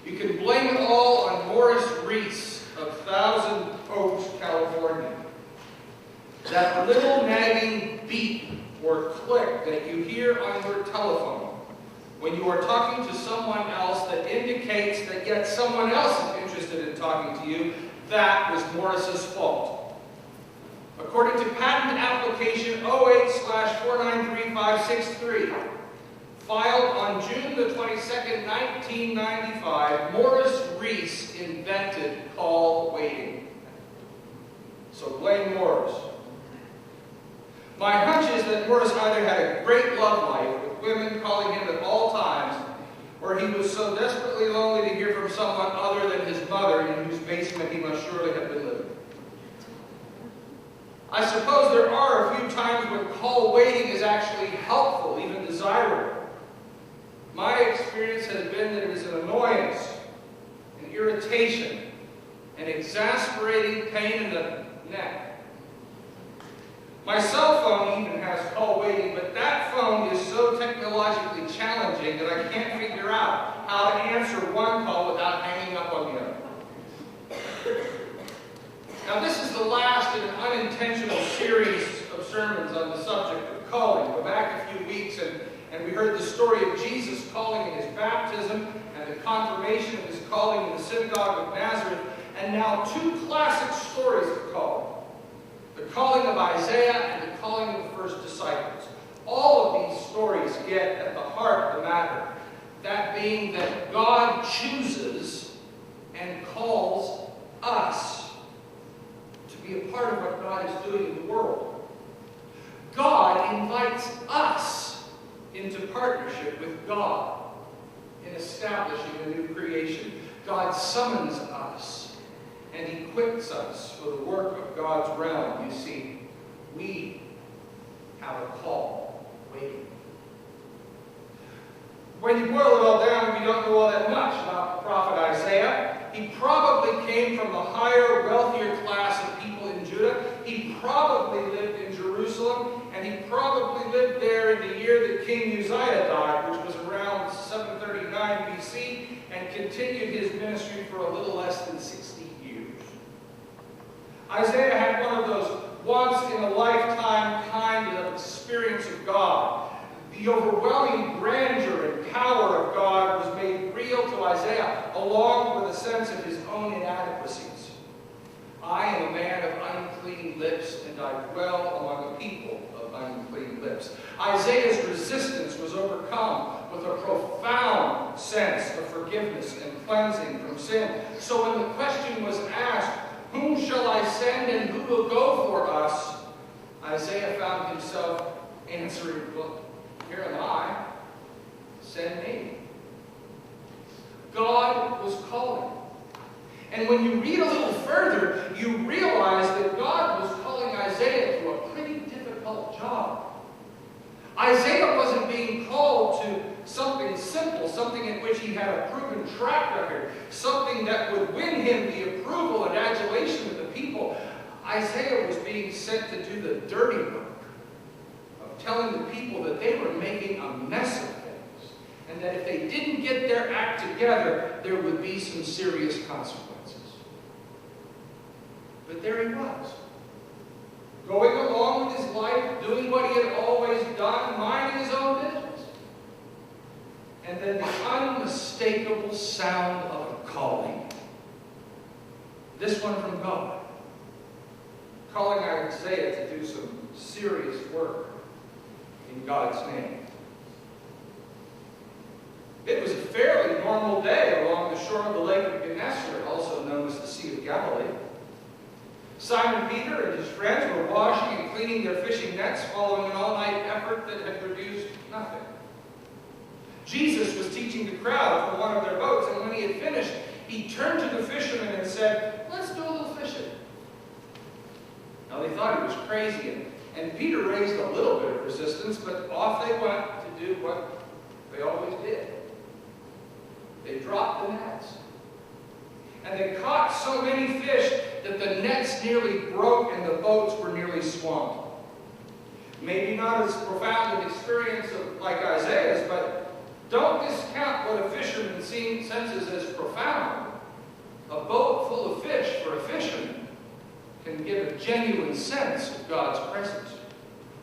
You can blame it all on Morris Reese of Thousand Oaks, California. That little nagging beep or click that you hear on your telephone when you are talking to someone else that indicates that yet someone else is interested in talking to you, that was Morris's fault. According to patent application 08/493-563, filed on June the 22nd, 1995, Morris Reese invented call waiting. So blame Morris. My hunch is that Morris either had a great love life with women calling him at all times, or he was so desperately lonely to hear from someone other than his mother, in whose basement he must surely have been living. I suppose there are a few times when call waiting is actually helpful, even desirable. My experience has been that it is an annoyance, an irritation, an exasperating pain in the neck. My cell phone even has call waiting, but that phone is so technologically challenging that I can't figure out how to answer one call without hanging up on the other. Now, this is the last in an unintentional series of sermons on the subject of calling. Go back a few weeks and we heard the story of Jesus calling in his baptism and the confirmation of his calling in the synagogue of Nazareth, and now two classic stories of calling. The calling of Isaiah and the calling of the first disciples. All of these stories get at the heart of the matter, that being that God chooses and calls us to be a part of what God is doing in the world. God invites us into partnership with God in establishing a new creation. God summons us and equips us for the work of God's realm. You see, we have a call waiting. When you boil it all down, we don't know all that much about the prophet Isaiah. He probably came from the higher, wealthier class of people in Judah. He probably lived in Jerusalem, and he probably lived there in the year that King Uzziah died, which was around 739 BC, and continued his ministry for a little less than 60 years. Isaiah had one of those once-in-a-lifetime kind of experience of God. The overwhelming grandeur and power of God was made real to Isaiah, along with a sense of his own inadequacies. I am a man of unclean lips, and I dwell among a people of unclean lips. Isaiah's resistance was overcome with a profound sense of forgiveness and cleansing from sin. So when the question was asked, whom shall I send and who will go for us? Isaiah found himself answering, well, here am I, send me. God was calling. And when you read a little further, you realize that God was calling Isaiah to a pretty difficult job. Isaiah wasn't being called to something simple, something in which he had a proven track record, something that would win him the approval and adulation of the people. Isaiah was being sent to do the dirty work of telling the people that they were making a mess of things, and that if they didn't get their act together, there would be some serious consequences. But there he was, going along with his life, doing what he had always done, minding his own business. And then the unmistakable sound of a calling. This one from God, calling Isaiah to do some serious work in God's name. It was a fairly normal day along the shore of the Lake of Gennesaret, also known as the Sea of Galilee. Simon Peter and his friends were washing and cleaning their fishing nets following an all-night effort that had produced nothing. Jesus was teaching the crowd from one of their boats, and when he had finished, he turned to the fishermen and said, let's do a little fishing. Now they thought he was crazy, and Peter raised a little bit of resistance, but off they went to do what they always did. They dropped the nets. And they caught so many fish that the nets nearly broke and the boats were nearly swamped. Maybe not as profound an experience like Isaiah's, but don't discount what a fisherman senses as profound. A boat full of fish for a fisherman can give a genuine sense of God's presence.